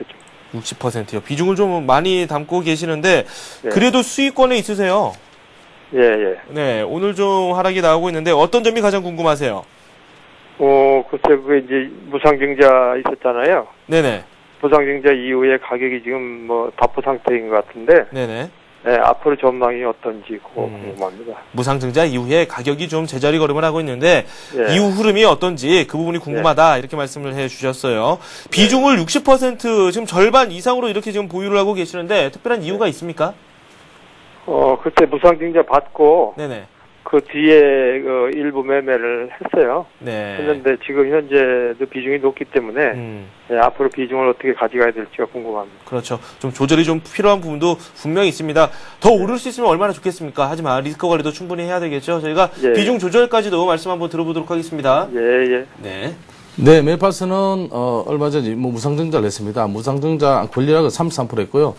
60%요. 비중을 좀 많이 담고 계시는데 그래도 수익권에 있으세요? 예. 네, 오늘 좀 하락이 나오고 있는데 어떤 점이 가장 궁금하세요? 글쎄 이제 무상증자 있었잖아요. 네네. 무상증자 이후에 가격이 지금 답보 상태인 것 같은데. 네네. 네, 앞으로 전망이 어떤지 궁금합니다. 무상증자 이후에 가격이 좀 제자리 걸음을 하고 있는데 이후 흐름이 어떤지 그 부분이 궁금하다 이렇게 말씀을 해주셨어요. 비중을 60% 지금 절반 이상으로 이렇게 지금 보유를 하고 계시는데 특별한 이유가 있습니까? 글쎄 무상증자 받고 네네. 그 뒤에 그 일부 매매를 했어요. 네. 했는데 지금 현재도 비중이 높기 때문에 네, 앞으로 비중을 어떻게 가져가야 될지가 궁금합니다. 그렇죠. 좀 조절이 좀 필요한 부분도 분명히 있습니다. 더 오를 수 있으면 얼마나 좋겠습니까? 하지만 리스크 관리도 충분히 해야 되겠죠. 저희가 예. 비중 조절까지도 말씀 한번 들어보도록 하겠습니다. 예. 네. 네, 멜파스는 얼마 전에 무상증자를 했습니다. 무상증자 권리락은 33% 했고요.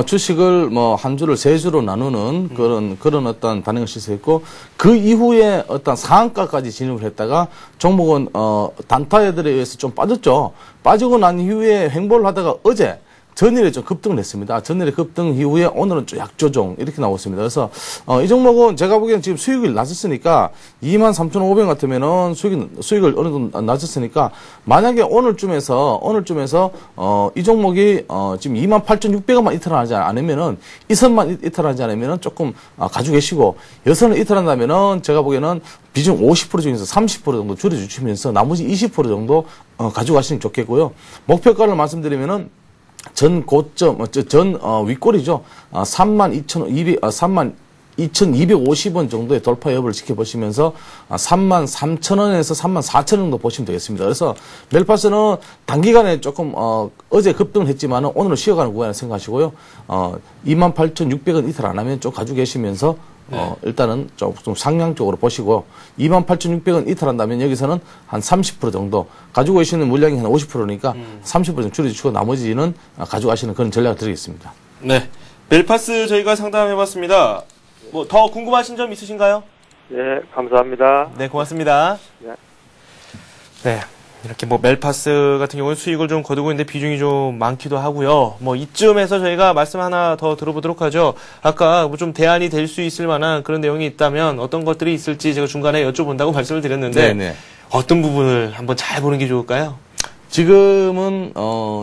주식을 한 주를 세 주로 나누는 그런 어떤 반응을 시사했고, 그 이후에 어떤 상한가까지 진입을 했다가 종목은 단타에들에 의해서 좀 빠졌죠. 빠지고 난 이후에 횡보를 하다가 어제 전일에 좀 급등을 했습니다. 전일에 급등 이후에 오늘은 좀 약조정 이렇게 나오고 있습니다. 그래서 이 종목은 제가 보기에는 지금 수익을 낮았으니까 23,500 같으면은 수익을 어느 정도 낮았으니까 만약에 오늘쯤에서 이 종목이 지금 28,600원만 이탈하지 않으면은 이 선만 이탈하지 않으면은 조금 가지고 계시고, 여선을 이탈한다면은 제가 보기에는 비중 50% 중에서 30% 정도 줄여주시면서 나머지 20% 정도 가지고 가시는 게 좋겠고요. 목표가를 말씀드리면은 전 고점, 윗골이죠. 32,250원 정도의 돌파 여부를 지켜보시면서 33,000원에서 34,000원 정도 보시면 되겠습니다. 그래서 멜파스는 단기간에 조금 어제 급등을 했지만 오늘은 쉬어가는 구간을 생각하시고요. 28,600원 이탈 안 하면 좀 가지고 계시면서 일단은 좀 상향적으로 보시고, 28,600원 이탈한다면 여기서는 한 30% 정도 가지고 계시는 물량이 한 50%니까 30% 정도 줄여주시고 나머지는 가지고 가시는 그런 전략을 드리겠습니다. 네. 멜파스 저희가 상담해봤습니다. 뭐 더 궁금하신 점 있으신가요? 예, 감사합니다. 네, 고맙습니다. 네. 이렇게 뭐 멜파스 같은 경우는 수익을 좀 거두고 있는데 비중이 좀 많기도 하고요. 뭐 이쯤에서 저희가 말씀 하나 더 들어보도록 하죠. 아까 뭐 좀 대안이 될 수 있을 만한 그런 내용이 있다면 어떤 것들이 있을지 제가 중간에 여쭤본다고 말씀을 드렸는데 네네. 어떤 부분을 한번 잘 보는 게 좋을까요? 지금은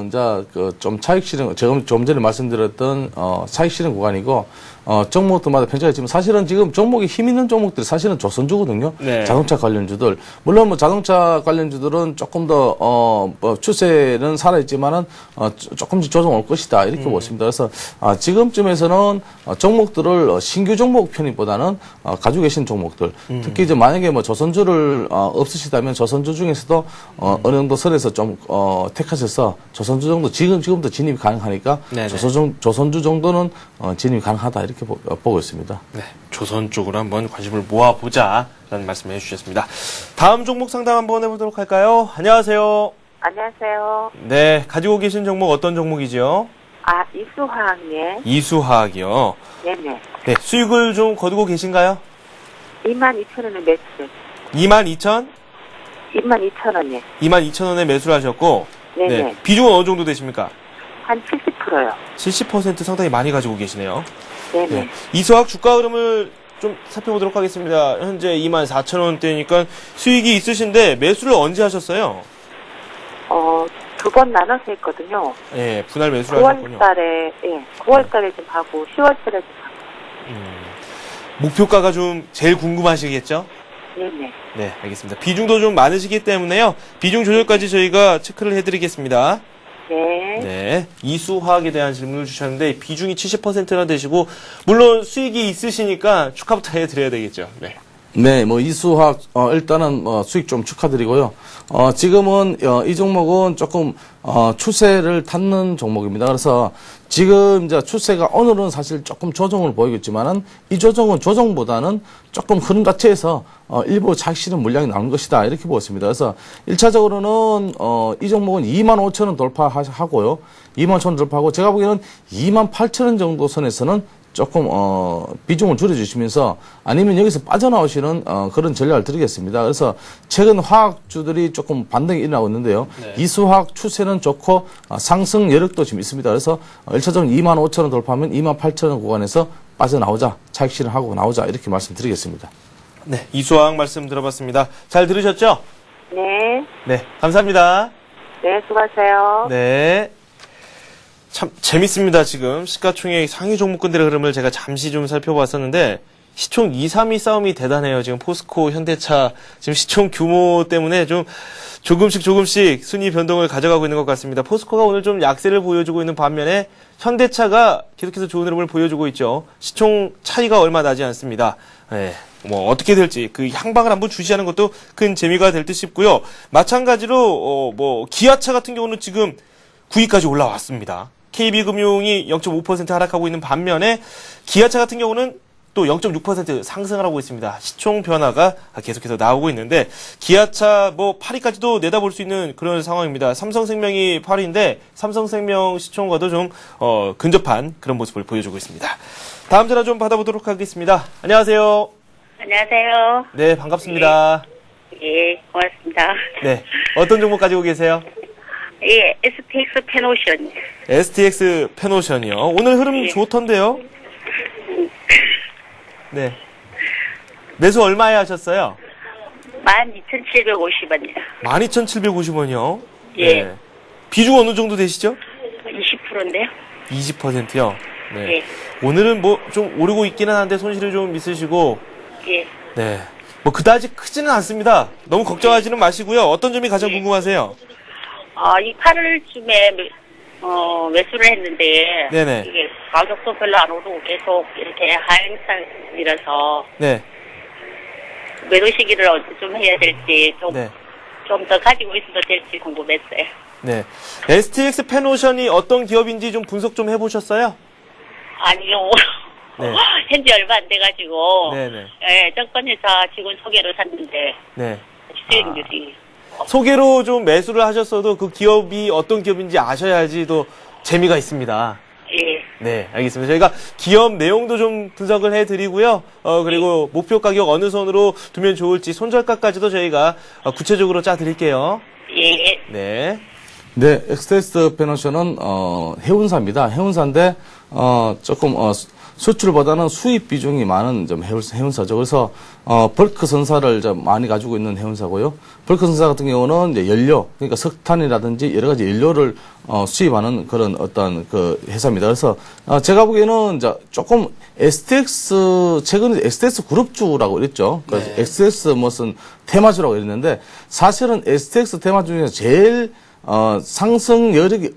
이제 좀 차익 실현, 제가 좀 전에 말씀드렸던 차익 실현 구간이고, 종목들마다 편차가 있지만 사실은 지금 종목이 힘 있는 종목들이 사실은 조선주거든요. 네. 자동차 관련주들. 물론 뭐 자동차 관련주들은 조금 더 추세는 살아있지만은 조금씩 조정 올 것이다 이렇게 보십니다. 그래서 지금쯤에서는 종목들을 신규 종목 편입보다는 가지고 계신 종목들, 특히 이제 만약에 뭐 조선주를 없으시다면 조선주 중에서도 어느 정도 선에서 좀 택하셔서 조선주 정도 지금부터 진입이 가능하니까 조선주 정도는 진입이 가능하다 이렇게 보고 있습니다. 네, 조선 쪽으로 한번 관심을 모아보자라는 말씀을 해주셨습니다. 다음 종목 상담 한번 해보도록 할까요? 안녕하세요. 안녕하세요. 네, 가지고 계신 종목 어떤 종목이죠? 이수화학예. 이수화학이요. 네네. 네, 수익을 좀 거두고 계신가요? 22,000원에 매수를. 22,000? 22,000원에. 22,000원에 매수를 하셨고, 네네. 네, 비중은 어느 정도 되십니까? 한 70%요. 70% 상당히 많이 가지고 계시네요. 네네. 네. 이수학 주가 흐름을 좀 살펴보도록 하겠습니다. 현재 24,000원대니까 수익이 있으신데 매수를 언제 하셨어요? 2번 나눠서 했거든요. 예, 분할 매수를 하셨군요. 9월달에 좀 하고 10월달에 좀 하고. 목표가가 좀 제일 궁금하시겠죠? 네네. 네, 알겠습니다. 비중도 좀 많으시기 때문에요. 비중 조절까지 저희가 체크를 해드리겠습니다. 네. 네, 이수화학에 대한 질문을 주셨는데 비중이 70%나 되시고 물론 수익이 있으시니까 축하부터 해드려야 되겠죠. 네. 네, 뭐 이수학 일단은 수익 좀 축하드리고요. 지금은 이 종목은 조금 추세를 탔는 종목입니다. 그래서 지금 이제 추세가 오늘은 사실 조금 조정을 보이겠지만은 이 조정은 조정보다는 조금 흐름 자체에서 일부 차익 실현 물량이 나온 것이다 이렇게 보고 있습니다. 그래서 1차적으로는 이 종목은 25,000원 돌파하고요. 25,000원 돌파하고 제가 보기에는 28,000원 정도 선에서는 조금 비중을 줄여주시면서 아니면 여기서 빠져나오시는 그런 전략을 드리겠습니다. 그래서 최근 화학주들이 조금 반등이 일어나고 있는데요. 네. 이수화학 추세는 좋고 상승 여력도 지금 있습니다. 그래서 1차적으로 25,000원 돌파하면 28,000원 구간에서 빠져나오자, 차익 실현하고 나오자 이렇게 말씀드리겠습니다. 네, 이수화학 말씀 들어봤습니다. 잘 들으셨죠? 네. 네, 감사합니다. 네, 수고하세요. 네. 참 재밌습니다. 지금 시가총액 상위 종목군들의 흐름을 제가 잠시 좀 살펴봤었는데 시총 2, 3위 싸움이 대단해요. 지금 포스코, 현대차 지금 시총 규모 때문에 좀 조금씩 순위 변동을 가져가고 있는 것 같습니다. 포스코가 오늘 좀 약세를 보여주고 있는 반면에 현대차가 계속해서 좋은 흐름을 보여주고 있죠. 시총 차이가 얼마 나지 않습니다. 네, 뭐 어떻게 될지 그 향방을 한번 주시하는 것도 큰 재미가 될 듯 싶고요. 마찬가지로 뭐 기아차 같은 경우는 지금 9위까지 올라왔습니다. KB금융이 0.5% 하락하고 있는 반면에 기아차 같은 경우는 또 0.6% 상승을 하고 있습니다. 시총 변화가 계속해서 나오고 있는데 기아차 뭐 8위까지도 내다볼 수 있는 그런 상황입니다. 삼성생명이 8위인데 삼성생명 시총과도 좀 근접한 그런 모습을 보여주고 있습니다. 다음 전화 좀 받아보도록 하겠습니다. 안녕하세요. 안녕하세요. 네, 반갑습니다. 예, 고맙습니다. 네, 어떤 종목 가지고 계세요? 예, STX 페노션. STX 페노션이요. 오늘 흐름 예. 좋던데요? 네. 매수 얼마에 하셨어요? 12,750원이요. 12,750원이요? 예. 네. 비중 어느 정도 되시죠? 20%인데요. 20%요? 네. 예. 오늘은 뭐 좀 오르고 있기는 한데 손실이 좀 있으시고, 예. 네. 뭐 그다지 크지는 않습니다. 너무 걱정하지는 마시고요. 어떤 점이 가장 궁금하세요? 이 8월쯤에 매수를 했는데 네네. 이게 가격도 별로 안 오르고 계속 이렇게 하향상이라서 네. 매도 시기를 언제쯤 해야 될지 네. 좀 더 가지고 있어도 될지 궁금했어요. 네. STX 페노션이 어떤 기업인지 좀 분석 좀 해보셨어요? 아니요. 네. 현지 얼마 안 돼가지고 네네. 예, 정권회사 직원 소개로 샀는데 네. 수익률이 소개로 좀 매수를 하셨어도 그 기업이 어떤 기업인지 아셔야지 또 재미가 있습니다. 예. 네, 알겠습니다. 저희가 기업 내용도 좀 분석을 해드리고요. 그리고 목표 가격 어느 선으로 두면 좋을지 손절가까지도 저희가 구체적으로 짜드릴게요. 예. 네. 네, STX 페노션은 해운사입니다. 해운사인데 조금 수출보다는 수입 비중이 많은 좀 해운사죠. 그래서 벌크 선사를 좀 많이 가지고 있는 해운사고요. 벌크 선사 같은 경우는 이제 연료, 그러니까 석탄이라든지 여러 가지 연료를 수입하는 그런 어떤 그 회사입니다. 그래서 제가 보기에는 이제 조금 STX 최근에 STX 그룹주라고 그랬죠. 그래서 네. STX 무슨 테마주라고 그랬는데 사실은 STX 테마주 중에서 제일 상승 여력이,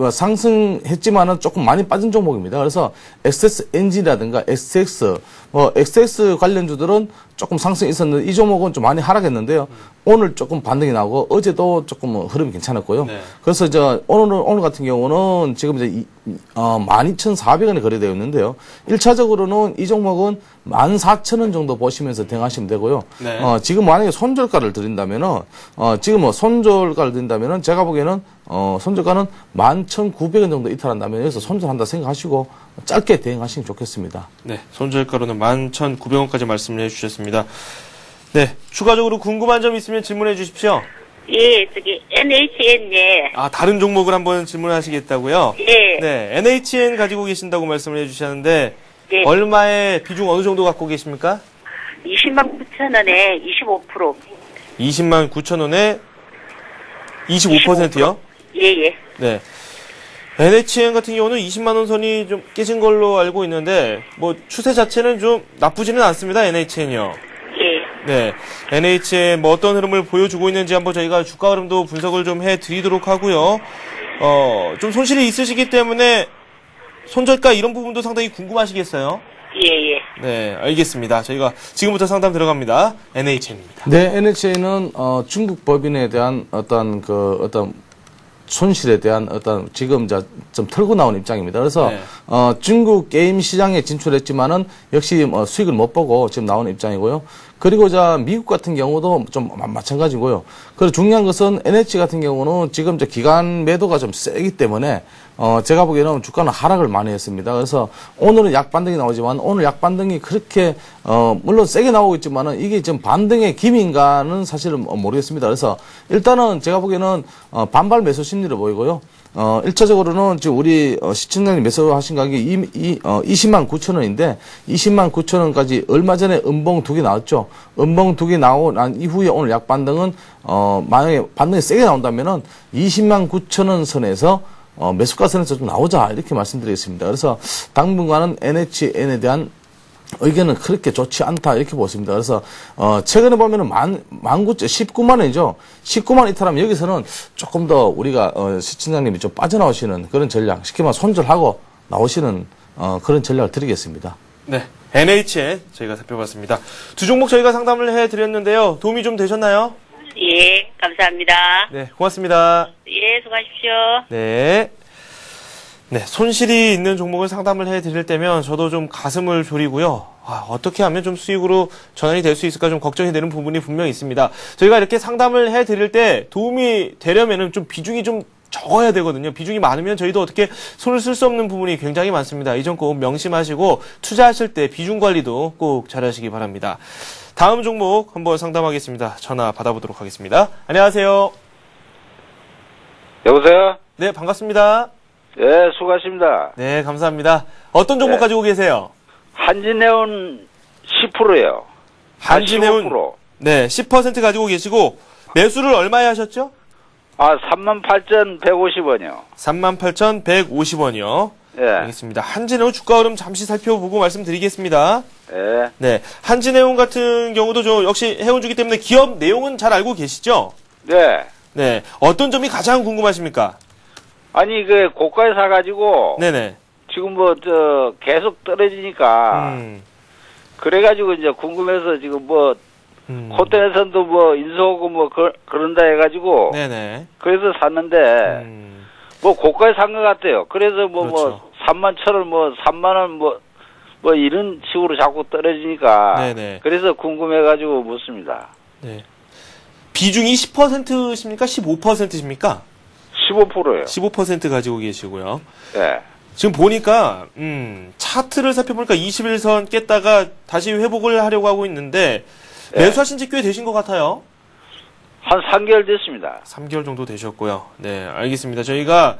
상승했지만은 조금 많이 빠진 종목입니다. 그래서 STX 엔진이라든가 STX, XTX 관련주들은 조금 상승이 있었는데 이 종목은 좀 많이 하락했는데요. 오늘 조금 반등이 나오고 어제도 조금 흐름이 괜찮았고요. 네. 그래서 오늘 같은 경우는 지금 이제 12,400원에 거래되어 있는데요. 1차적으로는 이 종목은 14,000원 정도 보시면서 대응하시면 되고요. 네. 지금 만약에 손절가를 드린다면은, 손절가를 드린다면은 제가 보기에는, 손절가는 11,900원 정도 이탈한다면 여기서 손절한다 생각하시고 짧게 대응하시면 좋겠습니다. 네. 손절가로는 11,900원까지 말씀을 해주셨습니다. 네. 추가적으로 궁금한 점 있으면 질문해 주십시오. 예, 저기 NHN에 다른 종목을 한번 질문하시겠다고요? 예. 네. NHN 가지고 계신다고 말씀을 해주셨는데, 예. 얼마에 비중 어느 정도 갖고 계십니까? 209,000원에 25%. 209,000원에 25%요? 예. 네. NHN 같은 경우는 20만원 선이 좀 깨진 걸로 알고 있는데, 뭐, 추세 자체는 좀 나쁘지는 않습니다, NHN이요. 예. 네. NHN 뭐 어떤 흐름을 보여주고 있는지 한번 저희가 주가 흐름도 분석을 좀 해드리도록 하고요. 좀 손실이 있으시기 때문에 손절가 이런 부분도 상당히 궁금하시겠어요? 예. 네, 알겠습니다. 저희가 지금부터 상담 들어갑니다. NHN입니다. 네, NHN은 중국 법인에 대한 어떤 손실에 대한 지금 좀 털고 나온 입장입니다. 그래서 네. 중국 게임 시장에 진출했지만은 역시 수익을 못 보고 지금 나오는 입장이고요. 그리고 미국 같은 경우도 좀 마찬가지고요. 그리고 중요한 것은 NH 같은 경우는 지금 기간 매도가 좀 세기 때문에 제가 보기에는 주가는 하락을 많이 했습니다. 그래서 오늘은 약 반등이 나오지만 오늘 약 반등이 그렇게 물론 세게 나오고 있지만은 이게 지금 반등의 기미인가는 사실은 모르겠습니다. 그래서 일단은 제가 보기에는 반발 매수 심리를 보이고요. 1차적으로는 지금 우리 시청자님 매수하신 가격이 209,000원인데 209,000원까지 얼마 전에 음봉 2개 나왔죠. 음봉 2개 나오고 난 이후에 오늘 약 반등은 만약에 반등이 세게 나온다면은 209,000원 선에서 매수가 선에서 좀 나오자 이렇게 말씀드리겠습니다. 그래서 당분간은 NHN에 대한 의견은 그렇게 좋지 않다 이렇게 보십니다. 그래서 최근에 보면은 19만 원이죠. 19만 이탈하면 여기서는 조금 더 우리가 시청자님이 좀 빠져나오시는 그런 전략, 쉽게 말하면 손절하고 나오시는 그런 전략을 드리겠습니다. 네. NHN 저희가 살펴봤습니다. 두 종목 저희가 상담을 해드렸는데요. 도움이 좀 되셨나요? 예, 감사합니다. 네, 고맙습니다. 예, 수고하십시오. 네. 네, 손실이 있는 종목을 상담을 해드릴 때면 저도 좀 가슴을 졸이고요. 어떻게 하면 좀 수익으로 전환이 될 수 있을까 좀 걱정이 되는 부분이 분명히 있습니다. 저희가 이렇게 상담을 해드릴 때 도움이 되려면은 좀 비중이 좀 적어야 되거든요. 비중이 많으면 저희도 어떻게 손을 쓸 수 없는 부분이 굉장히 많습니다. 이 점 꼭 명심하시고 투자하실 때 비중 관리도 꼭 잘하시기 바랍니다. 다음 종목 한번 상담하겠습니다. 전화 받아보도록 하겠습니다. 안녕하세요. 여보세요? 네, 반갑습니다. 예, 수고하십니다. 네, 감사합니다. 어떤 종목 가지고 계세요? 한진해운 10%예요. 한진해운 15%. 네, 10% 가지고 계시고 매수를 얼마에 하셨죠? 38,150원이요. 38,150원이요. 예. 알겠습니다. 한진해운 주가 흐름 잠시 살펴보고 말씀드리겠습니다. 예. 네, 한진해운 같은 경우도 역시 해운주기 때문에 기업 내용은 잘 알고 계시죠? 네. 네, 어떤 점이 가장 궁금하십니까? 아니, 고가에 사가지고. 네네. 지금 계속 떨어지니까. 그래가지고 이제 궁금해서 지금 호텔에서도 인수하고 그런다 해가지고. 네네. 그래서 샀는데. 고가에 산 것 같아요. 그래서 그렇죠. 31,000원, 3만원, 이런 식으로 자꾸 떨어지니까. 네네. 그래서 궁금해가지고 묻습니다. 네. 비중이 10%십니까? 15%십니까? 15%예요. 15% 가지고 계시고요. 네. 지금 보니까 차트를 살펴보니까 21선 깼다가 다시 회복을 하려고 하고 있는데 매수하신 지 꽤 되신 것 같아요. 한 3개월 됐습니다. 3개월 정도 되셨고요. 네, 알겠습니다. 저희가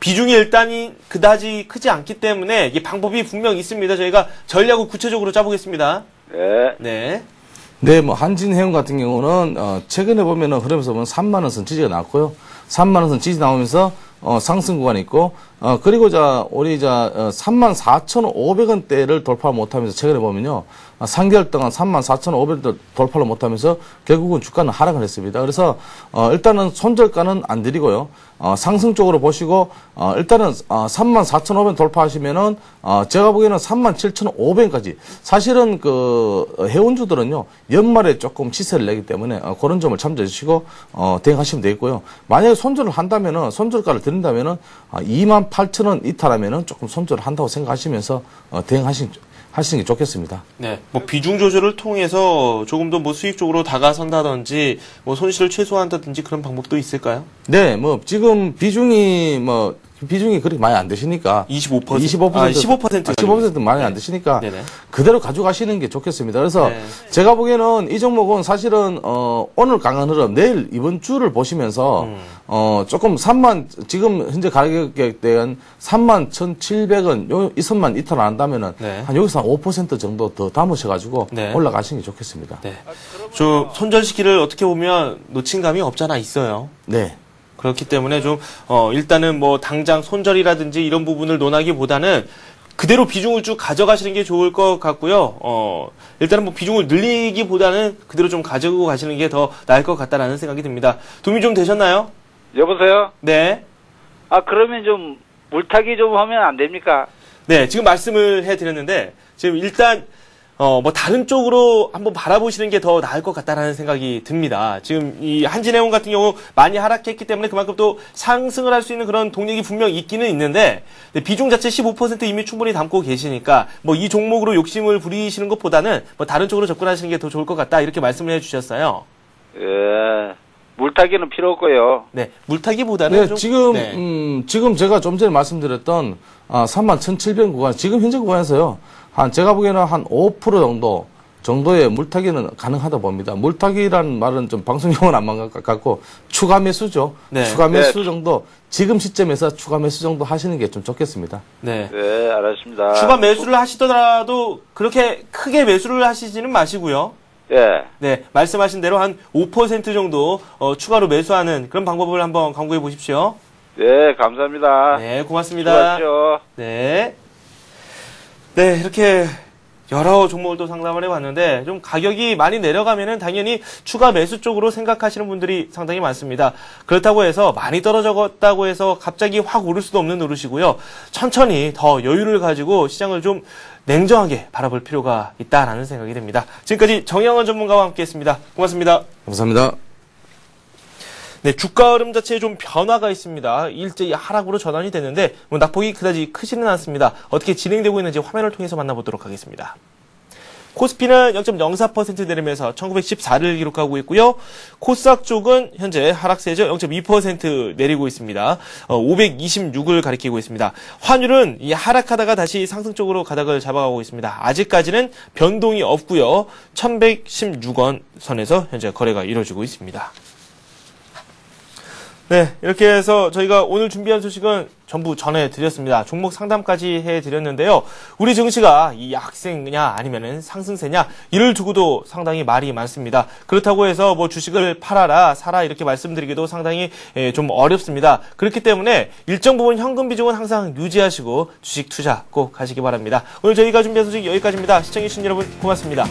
비중이 일단이 그다지 크지 않기 때문에 이게 방법이 분명 있습니다. 저희가 전략을 구체적으로 짜보겠습니다. 네. 네. 네, 한진해운 같은 경우는 최근에 보면은 흐름에서 보면 3만 원 선 지지가 나왔고요. 3만 원 선 지지 나오면서 상승 구간이 있고 그리고 우리 34,500원대를 돌파 못하면서 최근에 보면요. 3개월 동안 34,500원대 돌파를 못하면서 결국은 주가는 하락을 했습니다. 그래서 일단은 손절가는 안 드리고요. 상승 쪽으로 보시고 일단은 34,500원 돌파하시면은 제가 보기에는 37,500원까지 사실은 해운주들은요 연말에 조금 시세를 내기 때문에 그런 점을 참조해 주시고 대응하시면 되겠고요. 만약에 손절을 한다면은 손절가를 드린다면은 28,000원 이탈하면은 조금 손절을 한다고 생각하시면서 대응하시는 게 좋겠습니다. 네, 비중 조절을 통해서 조금 더 수익 쪽으로 다가선다든지 손실을 최소화한다든지 그런 방법도 있을까요? 네, 지금 비중이 그렇게 많이 안 드시니까 15% 많이 안 드시니까 네네. 그대로 가져가시는 게 좋겠습니다. 그래서 네. 제가 보기에는 이 종목은 사실은 오늘 강한 흐름 내일 이번 주를 보시면서 조금 지금 현재 가격에 대한 31,700원 이 선만 이탈 안 한다면은 네. 한 여기서 한 5% 정도 더 담으셔가지고 네. 올라가시는 게 좋겠습니다. 네. 손절 시기를 어떻게 보면 놓친 감이 없잖아 있어요. 네. 그렇기 때문에 일단은 당장 손절이라든지 이런 부분을 논하기보다는 그대로 비중을 쭉 가져가시는 게 좋을 것 같고요. 일단은 비중을 늘리기보다는 그대로 좀 가지고 가시는 게 더 나을 것 같다라는 생각이 듭니다. 도움이 좀 되셨나요? 여보세요? 네. 그러면 좀 물타기 좀 하면 안 됩니까? 네, 지금 말씀을 해드렸는데 지금 일단 다른 쪽으로 한번 바라보시는 게 더 나을 것 같다라는 생각이 듭니다. 지금 이 한진해운 같은 경우 많이 하락했기 때문에 그만큼 또 상승을 할 수 있는 그런 동력이 분명 있기는 있는데 비중 자체 15% 이미 충분히 담고 계시니까 이 종목으로 욕심을 부리시는 것보다는 다른 쪽으로 접근하시는 게 더 좋을 것 같다 이렇게 말씀을 해주셨어요. 예. 물타기는 필요 없고요. 네, 물타기보다는 네, 지금 제가 좀 전에 말씀드렸던 31,700원 구간 지금 현재 구간에서요. 제가 보기에는 한 5% 정도의 물타기는 가능하다 봅니다. 물타기라는 말은 좀 방송용어는 안 맞고 추가 매수죠. 네. 추가 매수 정도 지금 시점에서 추가 매수 정도 하시는 게 좀 좋겠습니다. 네. 네, 알았습니다. 추가 매수를 하시더라도 그렇게 크게 매수를 하시지는 마시고요. 예. 네, 말씀하신 대로 한 5% 정도 추가로 매수하는 그런 방법을 한번 강구해 보십시오. 네, 감사합니다. 네, 고맙습니다. 수고하십시오. 네. 네, 이렇게 여러 종목을 또 상담을 해봤는데 좀 가격이 많이 내려가면은 당연히 추가 매수 쪽으로 생각하시는 분들이 상당히 많습니다. 그렇다고 해서 많이 떨어졌다고 해서 갑자기 확 오를 수도 없는 노릇이고요. 천천히 더 여유를 가지고 시장을 좀 냉정하게 바라볼 필요가 있다라는 생각이 듭니다. 지금까지 정영원 전문가와 함께했습니다. 고맙습니다. 감사합니다. 네, 주가 흐름 자체에 좀 변화가 있습니다. 일제히 하락으로 전환이 됐는데 낙폭이 그다지 크지는 않습니다. 어떻게 진행되고 있는지 화면을 통해서 만나보도록 하겠습니다. 코스피는 0.04% 내리면서 1914를 기록하고 있고요. 코스닥 쪽은 현재 하락세죠. 0.2% 내리고 있습니다. 526을 가리키고 있습니다. 환율은 이 하락하다가 다시 상승 쪽으로 가닥을 잡아가고 있습니다. 아직까지는 변동이 없고요. 1116원 선에서 현재 거래가 이루어지고 있습니다. 네, 이렇게 해서 저희가 오늘 준비한 소식은 전부 전해드렸습니다. 종목 상담까지 해드렸는데요. 우리 증시가 이 약세냐 아니면은 상승세냐 이를 두고도 상당히 말이 많습니다. 그렇다고 해서 뭐 주식을 팔아라 사라 이렇게 말씀드리기도 상당히 좀 어렵습니다. 그렇기 때문에 일정 부분 현금 비중은 항상 유지하시고 주식 투자 꼭 하시기 바랍니다. 오늘 저희가 준비한 소식 여기까지입니다. 시청해주신 여러분 고맙습니다.